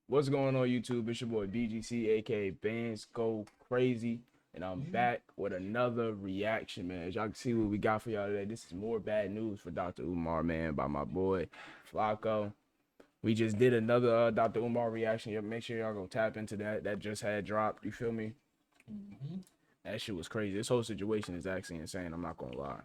What's going on, YouTube? It's your boy BGC, aka Bands Go Crazy, and I'm back with another reaction, man. As y'all can see what we got for y'all today. This is more bad news for Dr. Umar, man, by my boy Flacco. We just did another Dr. Umar reaction. Make sure y'all go tap into that. That just had dropped. You feel me? That shit was crazy. This whole situation is actually insane. I'm not gonna lie.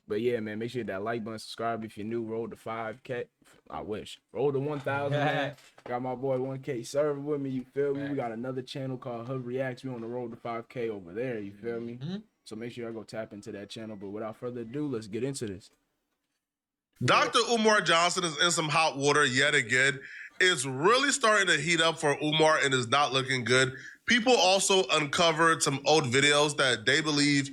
But yeah, man, make sure you hit that like button, subscribe if you're new. Roll to 5K. I wish. Roll to 1,000, man. Got my boy 1K serving with me, you feel me? We got another channel called Hood Reacts. We on the road to 5K over there, you feel me? So make sure y'all go tap into that channel. But without further ado, let's get into this. Dr. Umar Johnson is in some hot water yet again. It's really starting to heat up for Umar and is not looking good. People also uncovered some old videos that they believe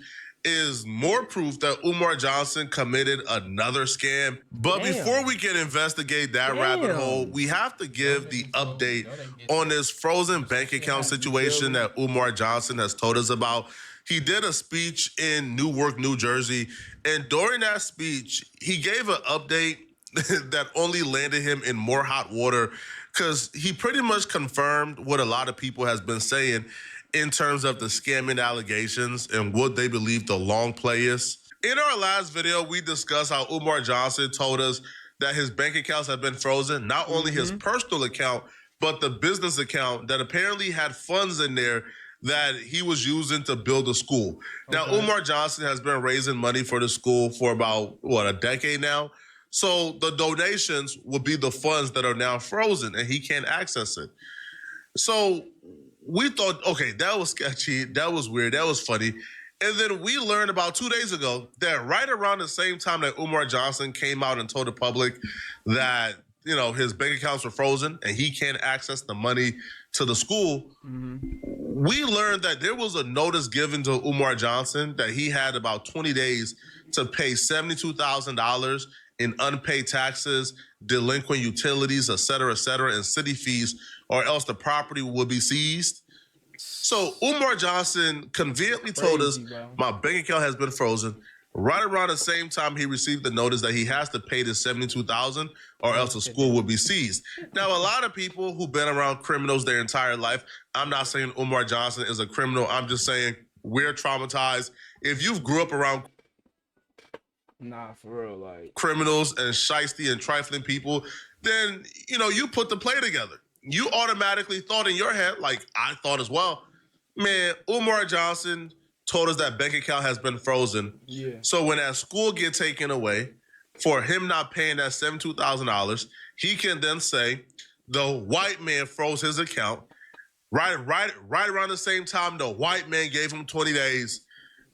is more proof that Umar Johnson committed another scam. But before we can investigate that rabbit hole, we have to give the update on this frozen bank account situation that Umar Johnson has told us about. He did a speech in Newark, New Jersey, and during that speech, he gave an update that only landed him in more hot water because he pretty much confirmed what a lot of people has been saying in terms of the scamming allegations and what they believe the long play is. In our last video, we discussed how Umar Johnson told us that his bank accounts have been frozen, not only his personal account, but the business account that apparently had funds in there that he was using to build a school. Now, Umar Johnson has been raising money for the school for about, a decade now? So the donations will be the funds that are now frozen and he can't access it. So we thought, okay, that was sketchy, that was weird, that was funny. And then we learned about 2 days ago that right around the same time that Umar Johnson came out and told the public that, his bank accounts were frozen and he can't access the money to the school, we learned that there was a notice given to Umar Johnson that he had about 20 days to pay $72,000 in unpaid taxes, delinquent utilities, et cetera, and city fees, or else the property will be seized. So Umar Johnson conveniently told us, my bank account has been frozen. Right around the same time he received the notice that he has to pay the $72,000 or else the school will be seized. Now, a lot of people who've been around criminals their entire life, I'm not saying Umar Johnson is a criminal. I'm just saying we're traumatized. If you've grew up around for real, like criminals and shiesty and trifling people, then, you put the play together. You automatically thought in your head, like I thought as well, man, Umar Johnson told us that bank account has been frozen. So when that school gets taken away, for him not paying that $72,000, he can then say the white man froze his account. Right around the same time, the white man gave him 20 days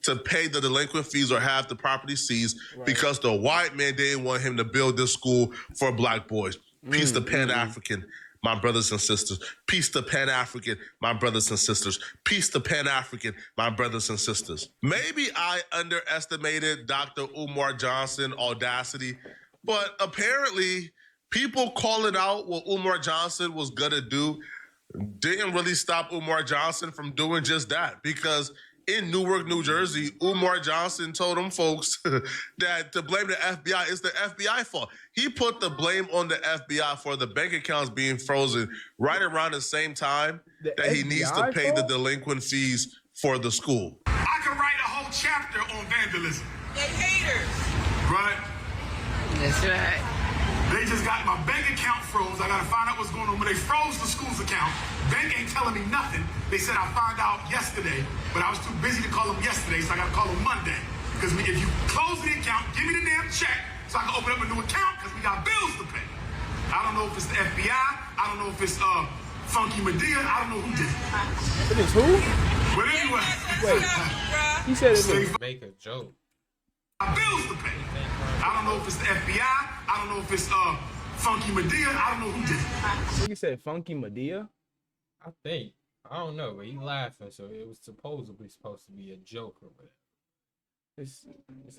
to pay the delinquent fees or have the property seized because the white man didn't want him to build this school for black boys. Peace to Pan-African, my brothers and sisters. Peace to Pan-African, my brothers and sisters. Peace to Pan-African, my brothers and sisters. Maybe I underestimated Dr. Umar Johnson audacity, but apparently people calling out what Umar Johnson was gonna do didn't really stop Umar Johnson from doing just that, because in Newark, New Jersey, Umar Johnson told them folks that to blame the FBI is the FBI fault. He put the blame on the FBI for the bank accounts being frozen right around the same time that he needs to pay the delinquent fees for the school. I could write a whole chapter on vandalism. They haters. Right? That's right. They just got my bank account froze. I gotta find out what's going on. When they froze the school's account, bank ain't telling me nothing. They said I found out yesterday, but I was too busy to call them yesterday, so I gotta call them Monday. Because if you close the account, give me the damn check so I can open up a new account, because we got bills to pay. I don't know if it's the FBI. I don't know if it's Funky Medea. I don't know who did it. It is who? But anyway. Wait, he said it was make a joke. Bills to pay. I don't know if it's the FBI. I don't know if it's Funky Medea. I don't know who did it. He said Funky Medea? I think. I don't know, but he laughing, so it was supposedly supposed to be a joke or whatever. This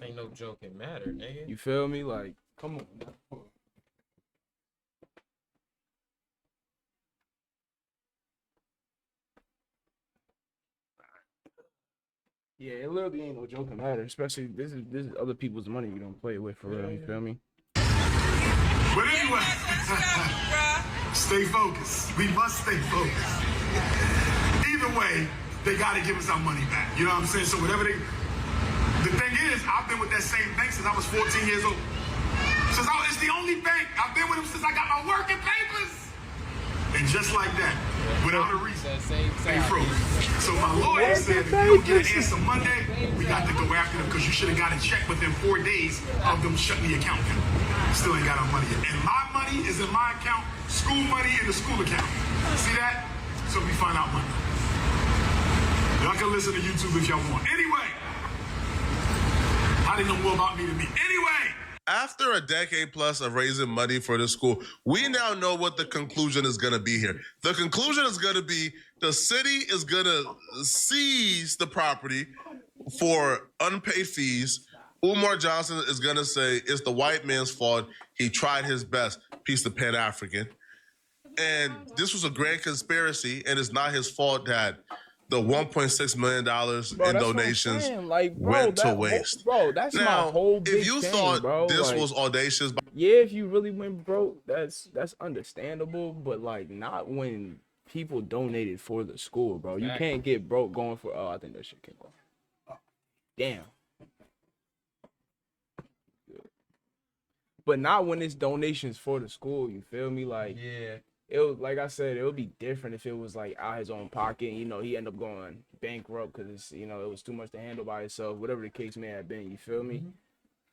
ain't no joking matter, nigga. You feel me? Like, come on. Yeah, it literally ain't no joking matter. Especially this is other people's money you don't play with for real. You feel me? But anyway, Stay focused. We must stay focused. Either way, they got to give us our money back. You know what I'm saying? So whatever they... The thing is, I've been with that same bank since I was 14 years old. It's the only bank. I've been with them since I got my working papers. And just like that, without a reason, they froze. So my lawyer said, if you don't get an answer Monday, we got to go after them because you should have got a check within 4 days of them shutting the account down. Still ain't got our money yet. And my money is in my account, school money in the school account. See that? So we find out Monday. Y'all can listen to YouTube if y'all want. Anyway, I didn't know more about me than me. Anyway. After a decade plus of raising money for the school, we now know what the conclusion is going to be here. The conclusion is going to be the city is going to seize the property for unpaid fees. Umar Johnson is going to say it's the white man's fault. He tried his best. Piece of Pan-African. And this was a grand conspiracy, and it's not his fault that the $1.6 million in donations went to waste. Bro, that's now, my whole big if you thing, thought bro. this was audacious, yeah, if you really went broke, that's understandable. But like, not when people donated for the school, bro. You can't get broke going for. Oh, I think that shit came off. Damn. But not when it's donations for the school. You feel me? Like, Yeah. it was, like I said, it would be different if it was like out his own pocket. You know, he ended up going bankrupt because it's, you know, it was too much to handle by himself. Whatever the case may have been. You feel me?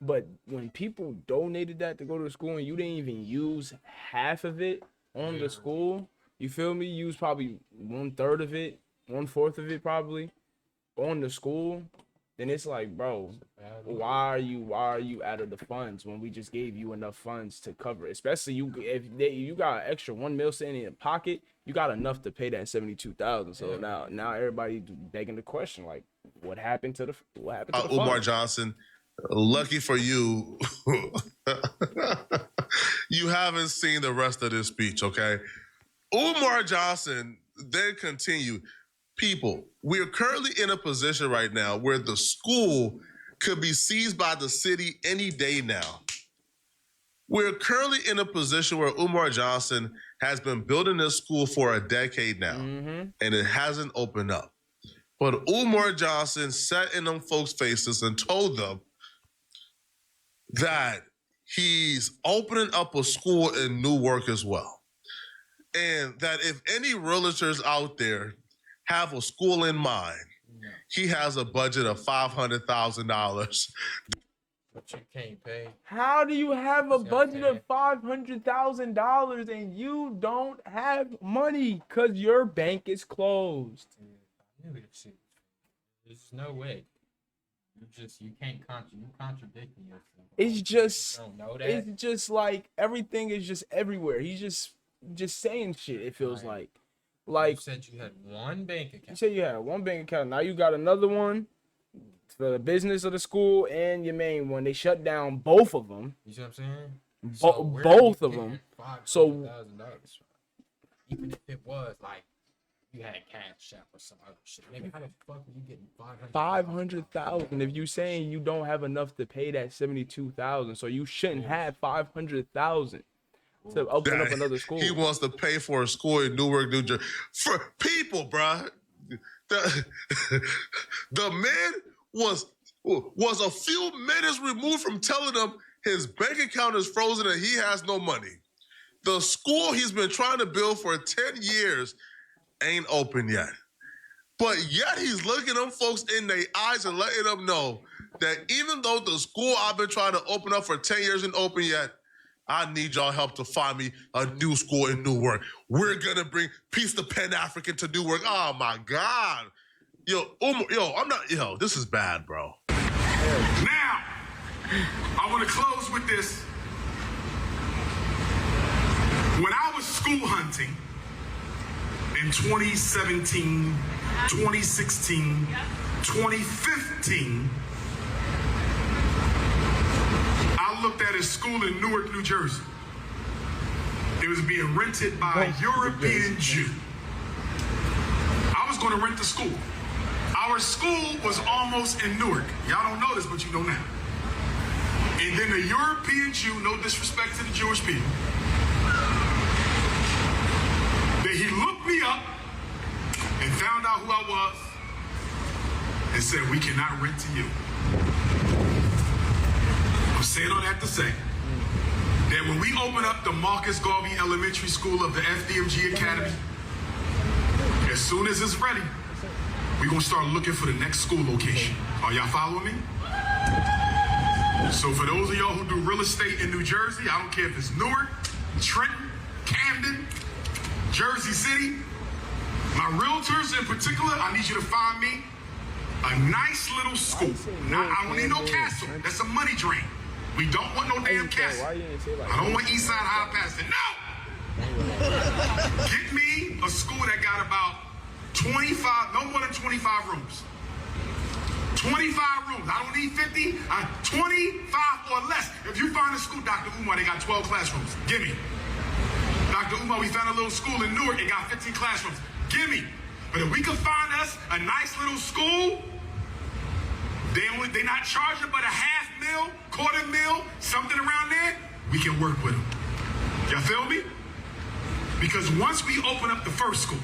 But when people donated that to go to the school and you didn't even use half of it on the school, you feel me? You use probably 1/3 of it, 1/4 of it probably on the school. Then it's like, bro, why are you out of the funds when we just gave you enough funds to cover it? Especially if you got an extra $1 million sitting in your pocket, you got enough to pay that $72,000. So now everybody begging the question, like, what happened to the funds? Umar Johnson, lucky for you, you haven't seen the rest of this speech, okay? Umar Johnson then continued. People, we're currently in a position right now where the school could be seized by the city any day now. We're currently in a position where Umar Johnson has been building this school for a decade now, and it hasn't opened up. But Umar Johnson sat in them folks' faces and told them that he's opening up a school in Newark as well. And that if any realtors out there have a school in mind, he has a budget of $500,000. But you can't pay. How do you have a budget of $500,000 and you don't have money because your bank is closed? I knew it shit. There's no way. You can't contradicting yourself. It's just, You don't know that? it's just like everything is just everywhere. He's just saying shit. It feels like. You said you had one bank account. You said you had one bank account. Now you got another one for the business of the school and your main one. They shut down both of them. You see what I'm saying? Both of them. So $500,000, even if it was like you had cash out or some other shit, nigga, how the fuck are you getting $500,000? If you saying you don't have enough to pay that $72,000, so you shouldn't have $500,000 to open up another school. He wants to pay for a school in Newark, New Jersey. For people, bruh. The man was a few minutes removed from telling them his bank account is frozen and he has no money. The school he's been trying to build for 10 years ain't open yet. But yet he's looking them folks in their eyes and letting them know that even though the school I've been trying to open up for 10 years isn't open yet, I need y'all help to find me a new school in Newark. We're gonna bring Peace the Pan-African to Newark. Oh my God. This is bad, bro. Now, I want to close with this. When I was school hunting in 2017, 2016, 2015, I looked at a school in Newark, New Jersey. It was being rented by a European Jew. I was going to rent the school. Our school was almost in Newark. Y'all don't know this, but you know now. And then the European Jew, no disrespect to the Jewish people, out who I was and said, we cannot rent to you. I'm saying all that to say that when we open up the Marcus Garvey Elementary School of the FDMG Academy, as soon as it's ready, we're going to start looking for the next school location. Are y'all following me? So for those of y'all who do real estate in New Jersey, I don't care if it's Newark, Trenton, Camden, Jersey City, my realtors in particular, I need you to find me a nice little school. Now, I don't need no castle. That's a money drain. We don't want no damn castle. I don't want Eastside High Pastor. No! Get me a school that got about 25, no more than 25 rooms. 25 rooms. I don't need 50. 25 or less. If you find a school, Dr. Umar, they got 12 classrooms. Give me. Dr. Umar, we found a little school in Newark. It got 15 classrooms. Give me. But if we can find us a nice little school, they're not charging but a $500,000, $250,000, something around there, we can work with them. Y'all feel me? Because once we open up the first school,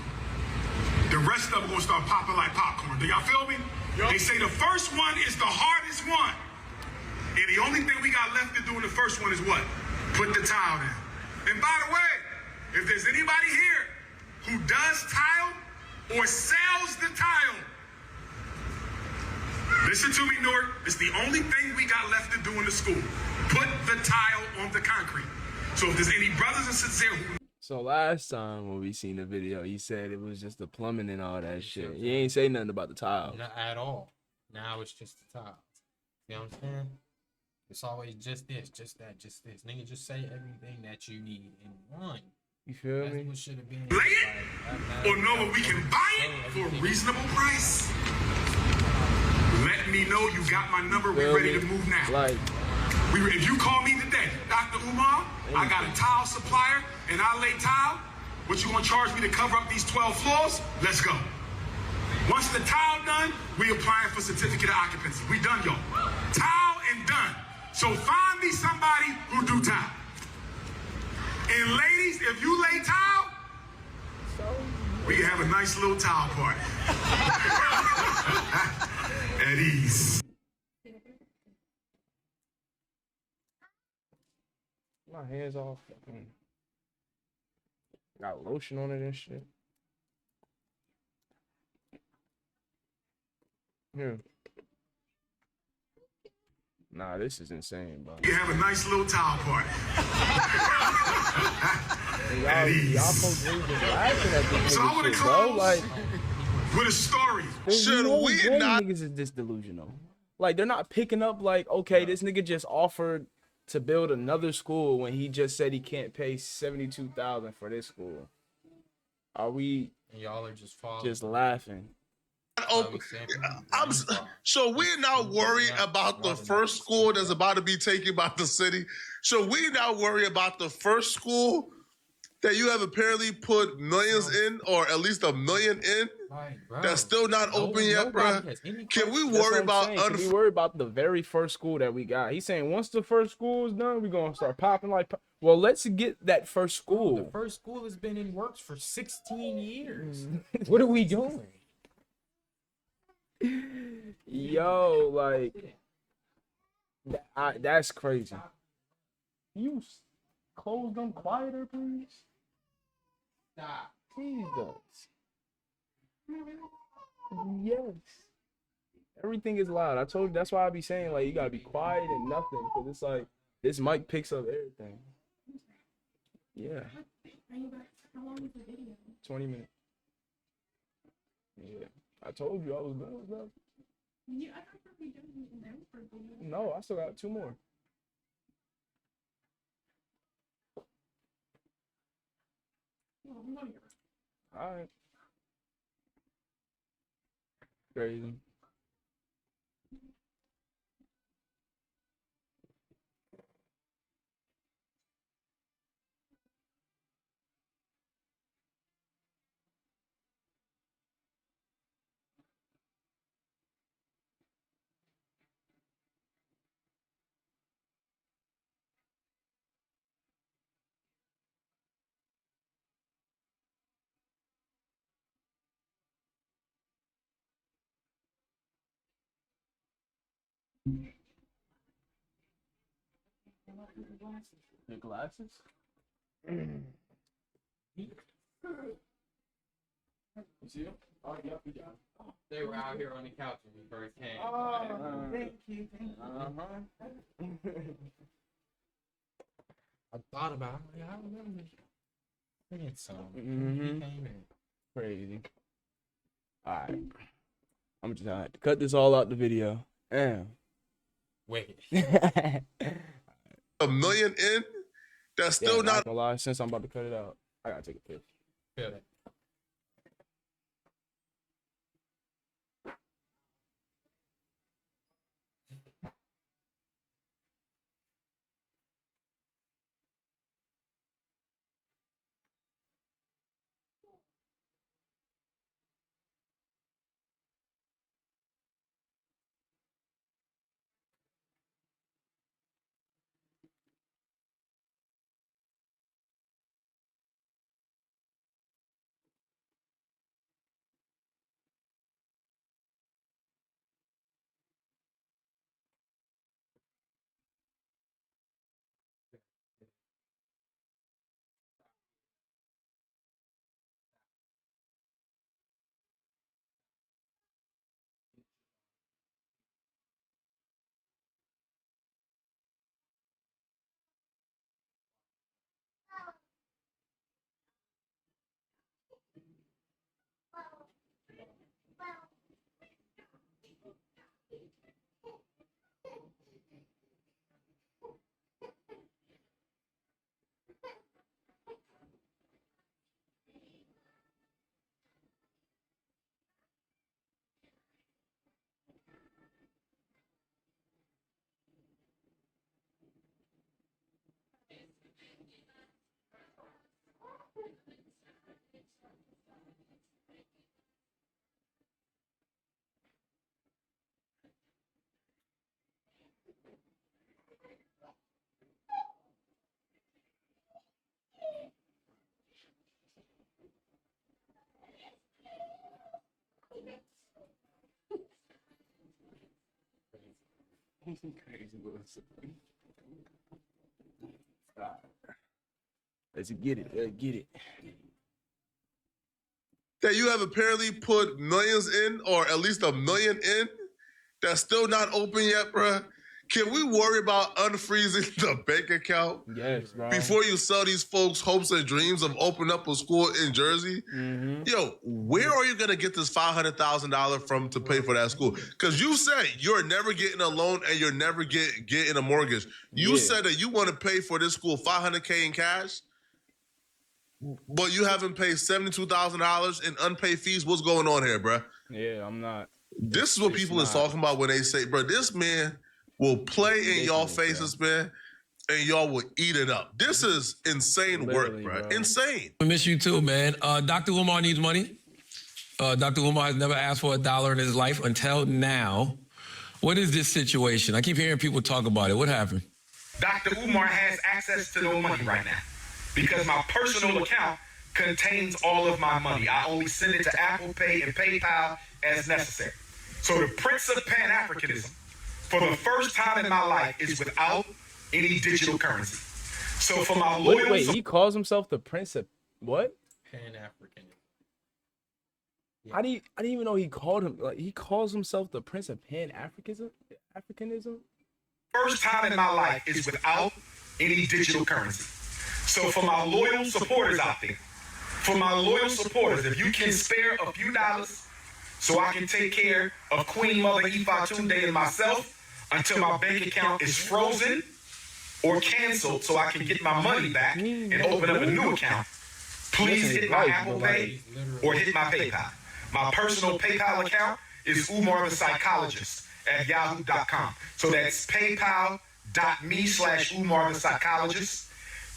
the rest of them gonna start popping like popcorn. Do y'all feel me? Yep. They say the first one is the hardest one. And the only thing we got left to do in the first one is what? Put the tile in. And by the way, if there's anybody here who does tile or sells the tile, listen to me, Newark. It's the only thing we got left to do in the school. Put the tile on the concrete. So if there's any brothers and sisters here who... So last time when we seen the video, he said it was just the plumbing and all that shit. He ain't say nothing about the tiles. Not at all. Now it's just the tiles. You know what I'm saying? It's always just this, just that, just this. Nigga, just say everything that you need in one. You feel That's me? what should have been. Lay it or know that we can buy it for a reasonable price. Let me know you got my number. We're ready to move now. Like, if you call me today, Dr. Umar, I got a tile supplier and I lay tile. What you gonna charge me to cover up these 12 floors? Let's go. Once the tile done, we applying for certificate of occupancy. We done, y'all. Tile and done. So find me somebody who do tile. And ladies, if you lay tile, we can have a nice little tile party. At ease. my hands all fucking got lotion on it and shit. Here. Nah, this is insane, bro. You have a nice little towel party. Y'all supposed to be just laughing at this So I want to shit, bro. close Like, with a story. Should we not? Niggas is this delusional. Like, they're not picking up like, okay, this nigga just offered to build another school when he just said he can't pay $72,000 for this school. Are we? And y'all are just following. Just laughing. So we're not worried about the first school that's about to be taken by the city. So we not worry about the first school that you have apparently put millions in, or at least $1 million in, that's still not open yet, bro. Can we worry about? Can we worry about the very first school that we got? He's saying once the first school is done, we're gonna start popping like. Well, let's get that first school. The first school has been in works for 16 years. What are we doing? Yo, like, that's crazy. You close them quieter, please. Stop. Jesus. Yes. Everything is loud. I told you, that's why I be saying, like, you gotta be quiet and nothing, because it's like, this mic picks up everything. Yeah. How long is the video? 20 minutes. Yeah. I told you I was done with that. Yeah, I thought you were done in there for a video. No, I still got 2 more. Well, I'm not here. All right. Crazy. Your glasses? You see them? Oh, yep, we got them. They were out here on the couch when we first came. Oh, thank you. Uh-huh. I thought about it. I remember seeing some. Mhm. He came in. Crazy. Alright. I'm just gonna have to cut this all out the video. Damn. Wicked. $1 million in, that's still Not not gonna lie, since I'm about to cut it out, I gotta take a piss. Feel that. Crazy Wilson. Let's get it. Let's get it. that you have apparently put millions in, or at least $1 million in, that's still not open yet, bruh. Can we worry about unfreezing the bank account Yes, bro. before you sell these folks hopes and dreams of opening up a school in Jersey? Yo, where are you gonna get this $500,000 from to pay for that school? Because you said you're never getting a loan and you're never getting a mortgage. You said that you want to pay for this school $500K in cash, but you haven't paid $72,000 in unpaid fees. What's going on here, bruh? Yeah, I'm not. This is what people is talking about when they say, bro, this man will play in y'all faces, man, and y'all will eat it up. This is insane work, bro. Insane. I miss you too, man. Dr. Umar needs money. Dr. Umar has never asked for $1 in his life until now. What is this situation? I keep hearing people talk about it. What happened? Dr. Umar has access to no money right now because my personal account contains all of my money. I only send it to Apple Pay and PayPal as necessary. So the Prince of Pan-Africanism, for the first time in my life, is without any digital currency. So for my loyal... Wait, he calls himself the Prince of... What? Pan-African. I didn't even know he called him... Like, he calls himself the Prince of Pan-Africanism? Africanism? First time in my life is without any digital currency. So for my loyal supporters out there, if you can spare a few dollars so I can take care of Queen Mother Ifatunde and myself until my bank account is frozen or canceled so I can get my money back and open up a new account, please hit my Apple Pay or hit my PayPal. My personal PayPal account is Umar the Psychologist at yahoo.com. So that's paypal.me/Umar the Psychologist,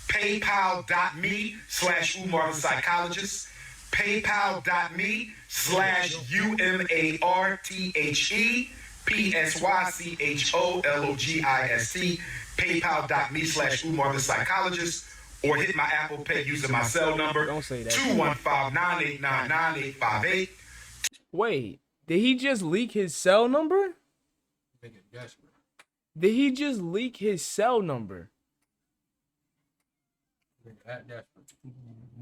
paypal.me/Umar the Psychologist, paypal.me/UMARTHEPSYCHOLOGIST, paypal.me/Umar the Psychologist, or hit my Apple Pay using my cell number 215-989-9858. Wait, did he just leak his cell number? Nigga desperate. Did he just leak his cell number?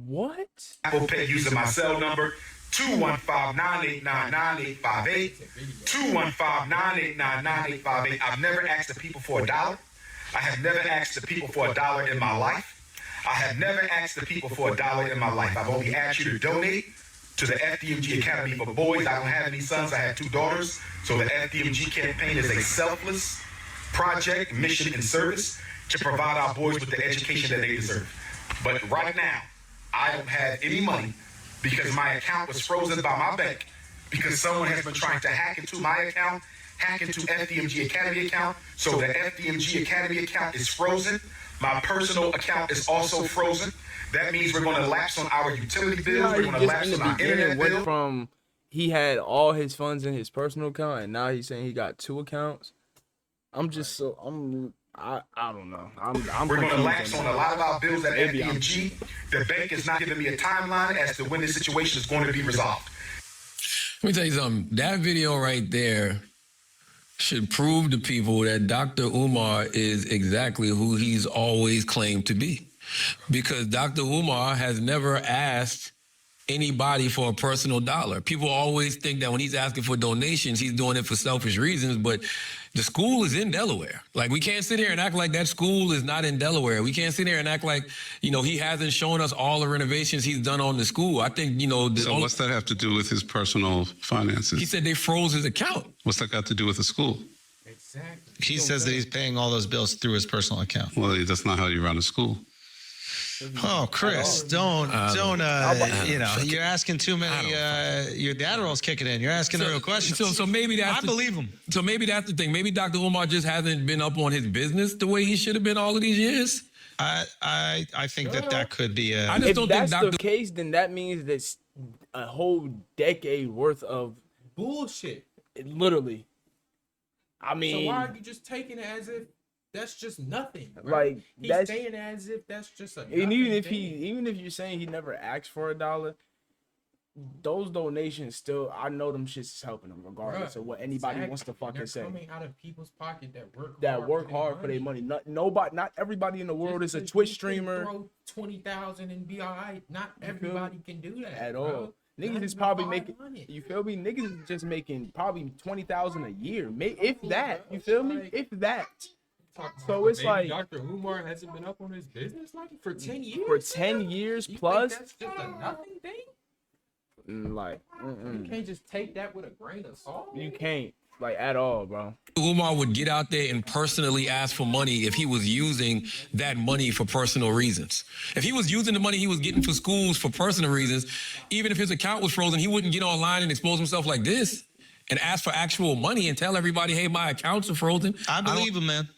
What? Apple Pay using my cell number 215-989-9858. 215-989-9858. I've never asked the people for $1. I have never asked the people for $1 in my life. I have never asked the people for $1 in my life. I've only asked you to donate to the FDMG Academy for Boys. I don't have any sons. I have 2 daughters. So the FDMG campaign is a selfless project, mission, and service to provide our boys with the education that they deserve. But right now, I don't have any money because my account was frozen by my bank because someone has been trying to hack into my account, hack into FDMG Academy account. So the FDMG Academy account is frozen. My personal account is also frozen. That means we're going to lapse on our utility bills. We're going to lapse on our internet went bill. from he had all his funds in his personal account, and now he's saying he got 2 accounts. I don't know. We're going to lapse on a lot of our bills at FDMG. The bank is not giving me a timeline as to when this situation is going to be resolved. Let me tell you something. That video right there should prove to people that Dr. Umar is exactly who he's always claimed to be. Because Dr. Umar has never asked anybody for a personal dollar. People always think that when he's asking for donations, he's doing it for selfish reasons, but the school is in Delaware. Like, we can't sit here and act like that school is not in Delaware. We can't sit here and act like, he hasn't shown us all the renovations he's done on the school. I think, So what's that have to do with his personal finances? He said they froze his account. What's that got to do with the school? Exactly. He says that he's paying all those bills through his personal account. Well, that's not how you run a school. Oh, Chris, don't, you're asking too many, your Adderall's kicking in. You're asking the real questions. So maybe that's... I believe him. So maybe that's the thing. Maybe Dr. Umar just hasn't been up on his business the way he should have been all of these years. I think that could be a... I just If don't that's think the case, then that means that's a whole decade worth of Bullshit. literally. I mean, So why are you just taking it as if that's just nothing? Right? Like, He's that's- saying it as if that's just a and nothing even if thing. even if you're saying he never asked for $1, those donations still, I know them shits is helping them regardless Bruh, of what anybody exactly. wants to fucking They're say. coming out of people's pocket that Work hard for their money. Not everybody in the world is a Just Twitch 'cause you streamer can throw 20,000 and be all right. Not everybody can do that at bro. all. Niggas Not is even probably 500. making. You feel me? Niggas is just making probably 20,000 a year, if that. You feel me? If that. So it's Maybe like Dr. Umar hasn't been up on his business like for 10 years. for 10 years You plus. think that's just a nothing thing? You can't just take that with a grain of salt. You can't at all, bro. Umar would get out there and personally ask for money if he was using that money for personal reasons. If he was using the money he was getting for schools for personal reasons, even if his account was frozen, he wouldn't get online and expose himself like this and ask for actual money and tell everybody, hey, my accounts are frozen. I believe him, man.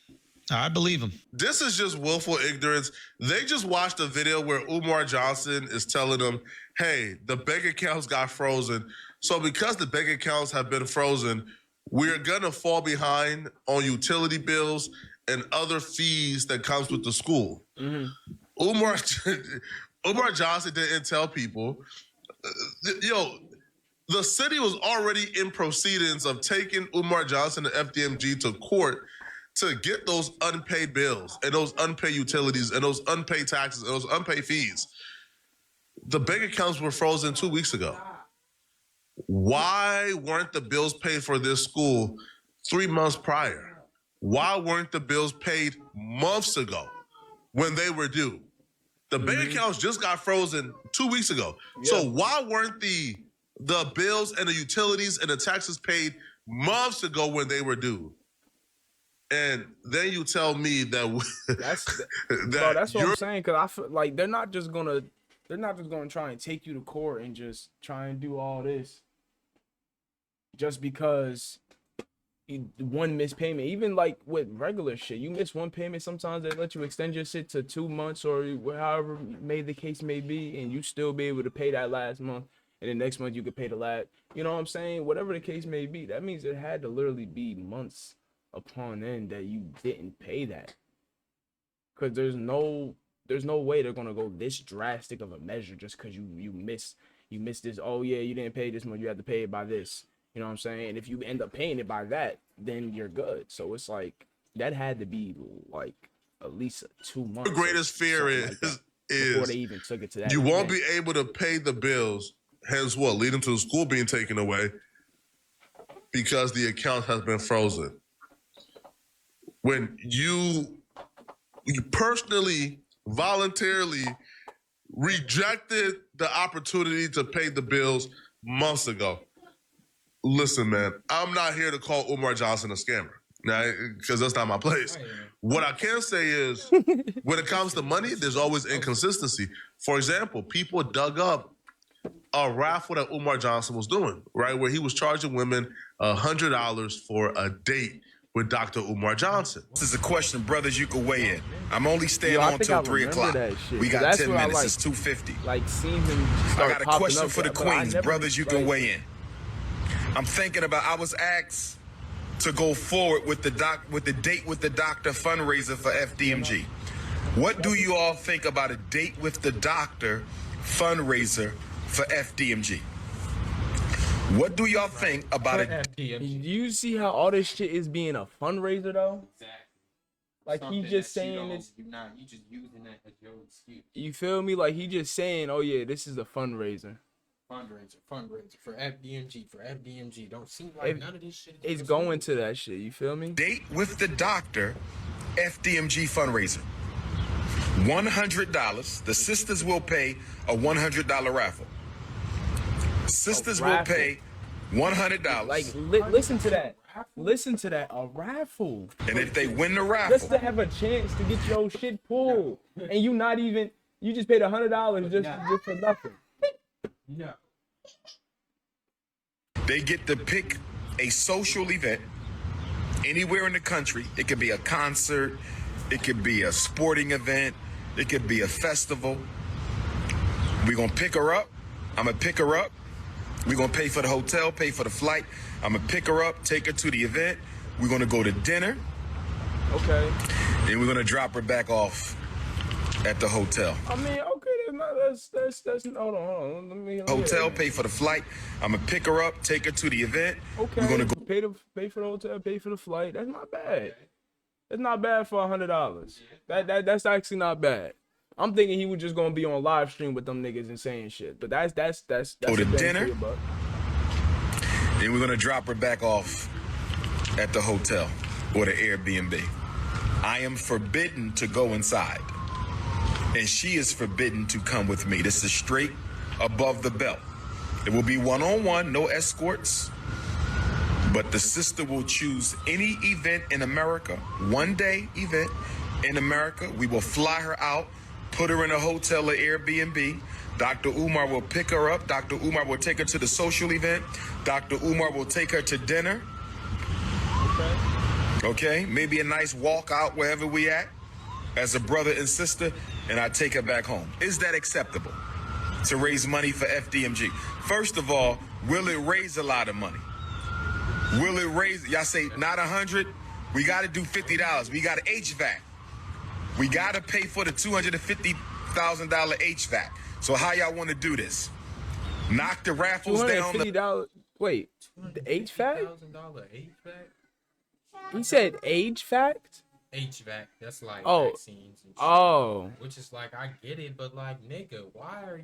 I believe him. This is just willful ignorance. They just watched a video where Umar Johnson is telling them, hey, the bank accounts got frozen. So because the bank accounts have been frozen, we're going to fall behind on utility bills and other fees that comes with the school. Umar Johnson didn't tell people. The city was already in proceedings of taking Umar Johnson and FDMG to court to get those unpaid bills and those unpaid utilities and those unpaid taxes and those unpaid fees. The bank accounts were frozen 2 weeks ago. Why weren't the bills paid for this school 3 months prior? Why weren't the bills paid months ago when they were due? The bank accounts just got frozen 2 weeks ago. Yeah. So why weren't the bills and the utilities and the taxes paid months ago when they were due? And then you tell me that that's what I'm saying. Because I feel like they're not just gonna try and take you to court and just try and do all this just because one missed payment. Even like with regular shit, you miss one payment, sometimes they let you extend your shit to 2 months or however may the case may be, and you still be able to pay that last month, and the next month you could pay the last. You know what I'm saying? Whatever the case may be, that means it had to literally be months upon end that you didn't pay that, because there's no way they're gonna go this drastic of a measure just because you missed this. Oh yeah, you didn't pay this month, you have to pay it by this. You know what I'm saying? And if you end up paying it by that, then you're good. So it's like that had to be like at least 2 months. The greatest fear before they even took it to that. You won't extent. be able to pay the bills, hence what, leading to the school being taken away because the account has been frozen. When you personally, voluntarily rejected the opportunity to pay the bills months ago. Listen, man, I'm not here to call Umar Johnson a scammer, now, because that's not my place. What I can say is, when it comes to money, there's always inconsistency. For example, people dug up a raffle that Umar Johnson was doing, right, where he was charging women $100 for a date with Dr. Umar Johnson. This is a question, brothers, you can weigh in. I'm only staying on till 3 o'clock. We got 10 minutes. It's 2:50. Like, seeing him I got a question for the queens. never, Brothers, you can weigh in. I'm thinking about, I was asked to go forward with the date with the doctor fundraiser for FDMG. What do you all think about a date with the doctor fundraiser for FDMG? What do y'all think about it? Do you see how all this shit is being a fundraiser though? Exactly. Like, Something he just that saying this. you just using that as your excuse. You feel me? Like, he just saying, oh yeah, this is a fundraiser. Fundraiser for FDMG. Don't seem like none of this shit It's going to that shit. You feel me? Date with the doctor, FDMG fundraiser. $100. The sisters will pay a $100 raffle. Sisters will pay $100. Like, listen to that. Listen to that. A raffle. And if they win the raffle, Just to have a chance to get your shit pulled, and you not even, you just paid $100 just for nothing. No. they get to pick a social event anywhere in the country. It could be a concert, it could be a sporting event, it could be a festival. We're gonna pick her up. I'm gonna pick her up. We're gonna pay for the hotel, pay for the flight. I'm gonna pick her up, take her to the event. We're gonna go to dinner. Okay. And we're gonna drop her back off at the hotel. I mean, okay, that's hold on. Let me Hotel, pay for the flight. I'm gonna pick her up, take her to the event. Okay. We're gonna go pay for the hotel, pay for the flight. That's not bad. That's not bad for $100. That's actually not bad. I'm thinking he was just gonna be on live stream with them niggas and saying shit. But that's go to a bad dinner. deal, bro. And we're gonna drop her back off at the hotel or the Airbnb. I am forbidden to go inside, and she is forbidden to come with me. This is straight above the belt. It will be one-on-one, no escorts, but the sister will choose any event in America, one-day event in America. We will fly her out, put her in a hotel or Airbnb. Dr. Umar will pick her up. Dr. Umar will take her to the social event. Dr. Umar will take her to dinner. Okay, maybe a nice walk out wherever we at as a brother and sister, and I take her back home. Is that acceptable to raise money for FDMG? First of all, will it raise a lot of money? Will it raise, y'all say not 100? We got to do $50. We got HVAC. We got to pay for the $250,000 HVAC. So how y'all want to do this? Knock the raffles down. $250. Wait, the HVAC? $2,000 HVAC? He said HVAC? HVAC, that's like Oh. vaccines and shit. Oh. Which is like, I get it, but like, nigga, why are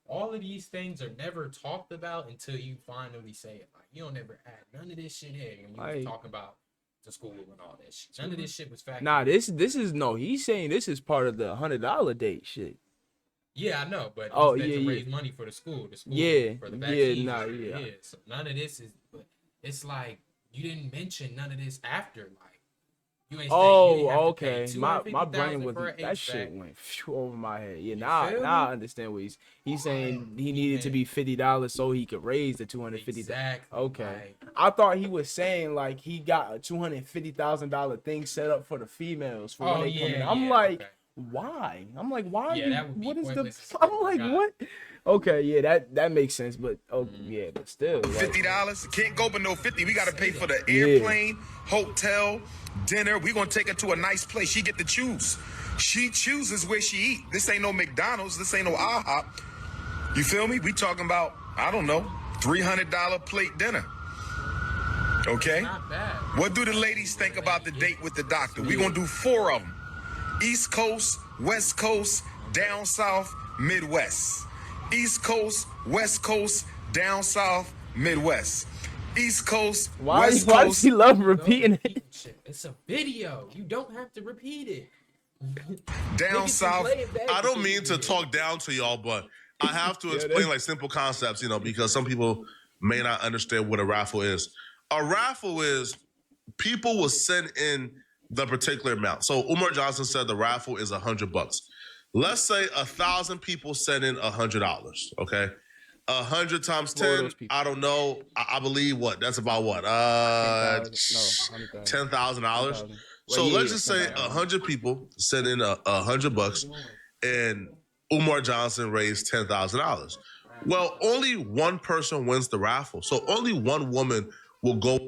all of these things are never talked about until you finally say it. Like, you don't ever add none of this shit in when you talk about the school and all that shit. None of this shit was factored. Nah, this is no. He's saying this is part of the $100 date shit. Yeah, I know, but oh to yeah, raise money for the school, for the vaccines. So none of this is. But it's like you didn't mention none of this after, like. You ain't okay. My brain was that HVAC. shit went over my head. Yeah, now I understand what he's saying. He needed to be $50 so he could raise the $250,000. Exactly. Okay, Like, I thought he was saying like he got a $250,000 thing set up for the females for when they come in. I'm like, why? I'm like, why? Yeah, that would be what is the? pointless. I'm like, what? Okay, yeah, that makes sense, but yeah, but still, like, $50 can't go but no 50. We got to pay for the airplane, hotel, dinner. We gonna take her to a nice place. She get to choose. She chooses where she eat. This ain't no McDonald's. This ain't no IHOP. You feel me? We talking about, I don't know, $300 plate dinner. Okay? Not bad. What do the ladies think about the date with the doctor? We're going to do 4 of them. East Coast, West Coast, down south, Midwest. East Coast, West Coast, down south, Midwest. East Coast, West Why does Coast. he love repeating it? Shit, it's a video. You don't have to repeat it. Down south. I don't mean to talk down to y'all, but I have to explain like simple concepts, you know, because some people may not understand what a raffle is. A raffle is people will send in the particular amount. So Umar Johnson said the raffle is $100. Let's say 1,000 people send in $100. Okay, 100 times 10. I don't know. I believe what that's about what $10,000. So let's just say 100 people send in $100, and Umar Johnson raised $10,000. Well, only one person wins the raffle, so only one woman will go.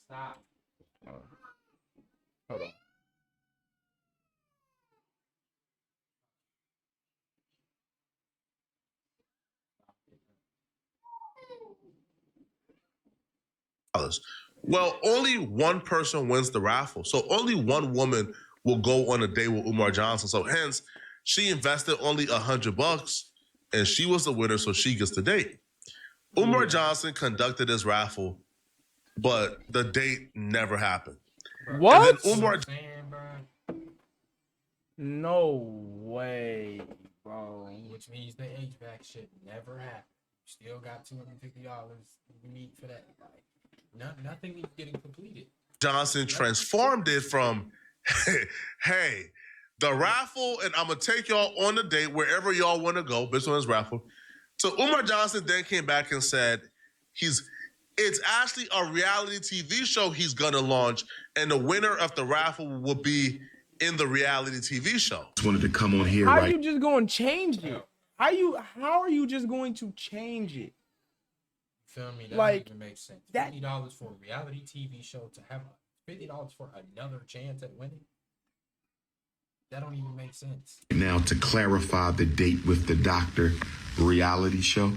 Stop. Hold on. Well, only one person wins the raffle, so only one woman will go on a date with Umar Johnson. So hence, she invested only $100, and she was the winner, so she gets the date. Umar Johnson conducted this raffle, but the date never happened. What? And then Umar, no way, bro. Which means the HVAC shit never happened. You still got $250 you need for that. Like, nothing is getting completed. Johnson transformed it from, hey, the raffle, and I'm gonna take y'all on a date wherever y'all want to go, based on this raffle. So Umar Johnson then came back and said it's actually a reality TV show he's gonna launch, and the winner of the raffle will be in the reality TV show. Just wanted to come on here, How right? are you just going to change it? How are you just going to change it? Feel me? That Like, don't even make sense. that- $50 for a reality TV show to have $50 for another chance at winning. That don't even make sense. Now, to clarify the date with the doctor reality show,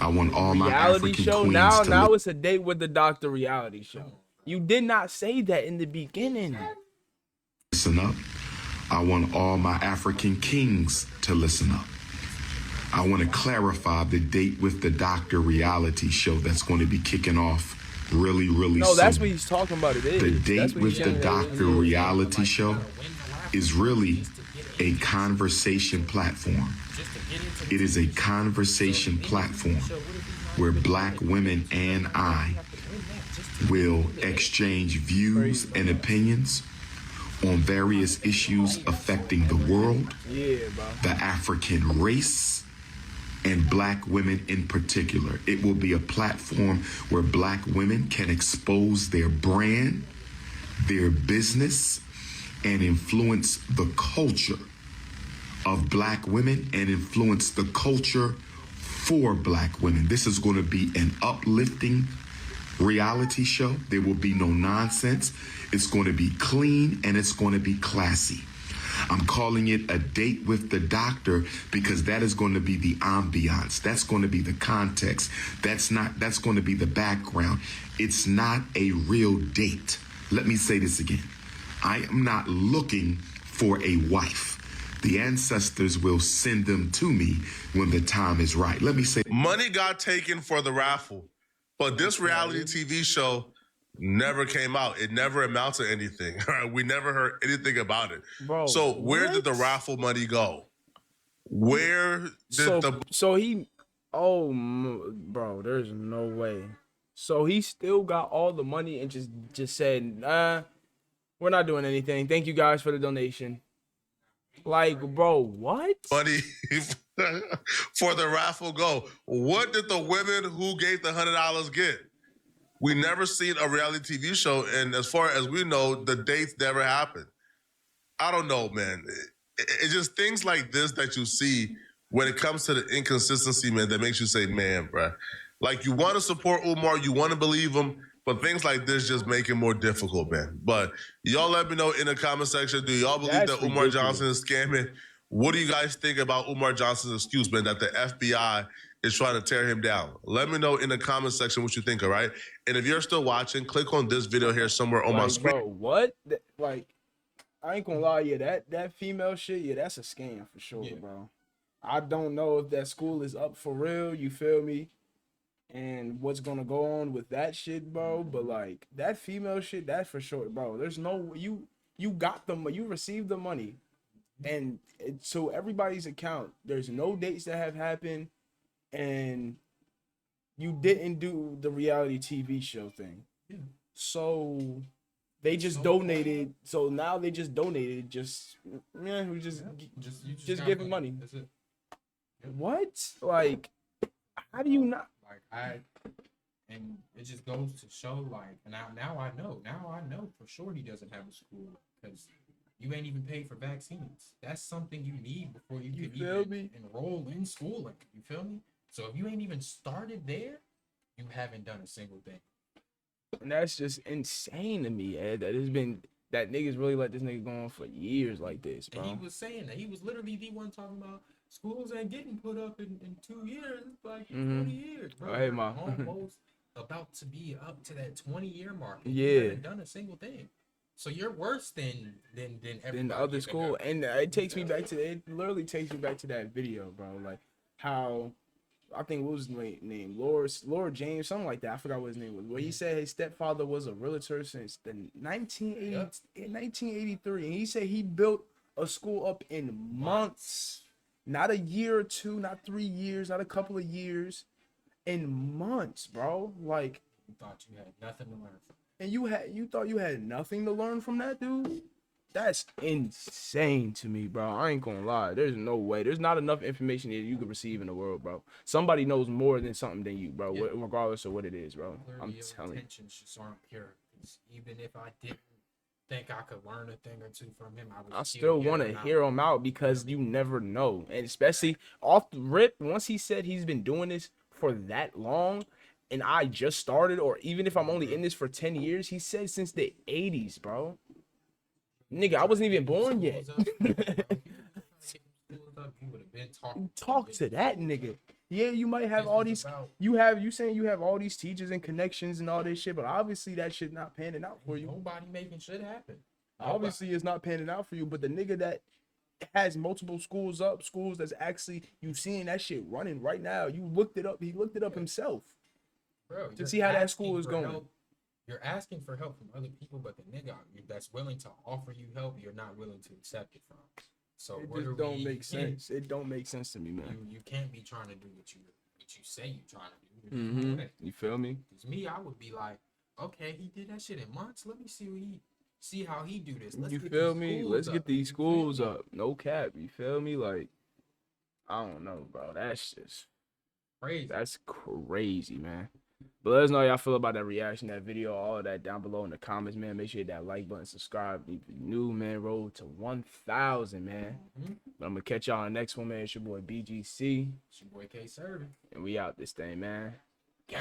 I want all my Reality African show? queens Now to it's a date with the doctor reality show. You did not say that in the beginning. listen up. I want all my African kings to listen up. I want to clarify the date with the doctor reality show that's going to be kicking off really, really No, soon. that's what he's talking about. It is. The That's date what with he's the saying. doctor reality show is really a conversation platform. It is a conversation platform where black women and I will exchange views and opinions on various issues affecting the world, the African race, and black women in particular. It will be a platform where black women can expose their brand, their business, and influence the culture of black women and influence the culture for black women. This is going to be an uplifting reality show. There will be no nonsense. It's going to be clean and it's going to be classy. I'm calling it a date with the doctor because that is going to be the ambiance. That's going to be the context. That's going to be the background. It's not a real date. Let me say this again. I am not looking for a wife. The ancestors will send them to me when the time is right. Let me say money got taken for the raffle, but this reality TV show never came out. It never amounted to anything. We never heard anything about it. Bro, so where did the raffle money go? Where did bro, there's no way. So he still got all the money and just said, we're not doing anything. Thank you guys for the donation. Like, bro, what? Money for the raffle go? What did the women who gave the $100 get? We never seen a reality TV show, and as far as we know, the dates never happened. I don't know, man. It's just things like this that you see when it comes to the inconsistency, man, that makes you say, man, bro. Like, you want to support Umar, you want to believe him, but things like this just make it more difficult, man. But y'all let me know in the comment section, do y'all believe that Umar Johnson is scamming? What do you guys think about Umar Johnson's excuse, man, that the FBI is trying to tear him down. Let me know in the comment section what you think, all right? And if you're still watching, click on this video here somewhere on my screen. Bro, what? Like, I ain't gonna lie, yeah, that female shit, yeah, that's a scam for sure, bro. I don't know if that school is up for real, you feel me? And what's gonna go on with that shit, bro? But like that female shit, that's for sure, bro. There's no you got them, you received the money, and so everybody's account. There's no dates that have happened, and you didn't do the reality TV show thing. So they just donated. So now they just donated. Just we just giving money. That's it. What? Like, how do you not? And it just goes to show, like, now I know for sure he doesn't have a school, because you ain't even paid for vaccines. That's something you need before you can even enroll in schooling. You feel me? So if you ain't even started there, you haven't done a single thing. And that's just insane to me, Ed. That niggas really let this nigga go on for years like this, bro. And he was saying that. He was literally the one talking about schools ain't getting put up in 2 years. It's like 20 years, bro. Oh, hey, ma. Almost about to be up to that 20-year mark. You haven't done a single thing. So you're worse than everybody. Than the other school. And it takes me back to, it literally takes me back to that video, bro. Like how, I think, what was his name? Lord James, something like that. I forgot what his name was. Where he said his stepfather was a realtor since the 1983. And he said he built a school up in months. Not a year or two, not 3 years, not a couple of years. In months, bro. Like, you thought you had nothing to learn from. And you thought you had nothing to learn from that dude? That's insane to me, bro. I ain't gonna lie. There's no way. There's not enough information that you could receive in the world, bro. Somebody knows more than something than you, bro. Yeah. Regardless of what it is, bro. Clearly I'm your telling you. intentions just aren't pure. Even if I didn't think I could learn a thing or two from him, I still want to hear him out because you never know. And especially off the rip, once he said he's been doing this for that long, and I just started, or even if I'm only in this for 10 years, he said since the 80s, bro. Nigga, I wasn't even born yet. Talk to that nigga. Yeah, you might have all these, you saying you have all these teachers and connections and all this shit, but obviously that shit not panning out for you. Nobody making shit happen. Obviously it's not panning out for you, but the nigga that has multiple schools that's actually, you seeing that shit running right now. You looked it up. He looked it up himself. Bro, to see how that school is going. You're asking for help from other people, but the nigga that's willing to offer you help, you're not willing to accept it from. So it just don't make sense. It don't make sense to me, man. You can't be trying to do what you say you're trying to do. Mm-hmm. You feel me? Because me, I would be like, okay, he did that shit in months. Let me see how he do this. You feel me? Let's get these schools up. No cap. You feel me? Like, I don't know, bro. That's just crazy. That's crazy, man. But let us know how y'all feel about that reaction, that video, all of that down below in the comments, man. Make sure you hit that like button, subscribe. If you're new, man, road to 1,000, man. But I'm going to catch y'all on the next one, man. It's your boy BGC. It's your boy K Serving. And we out this thing, man. Gang.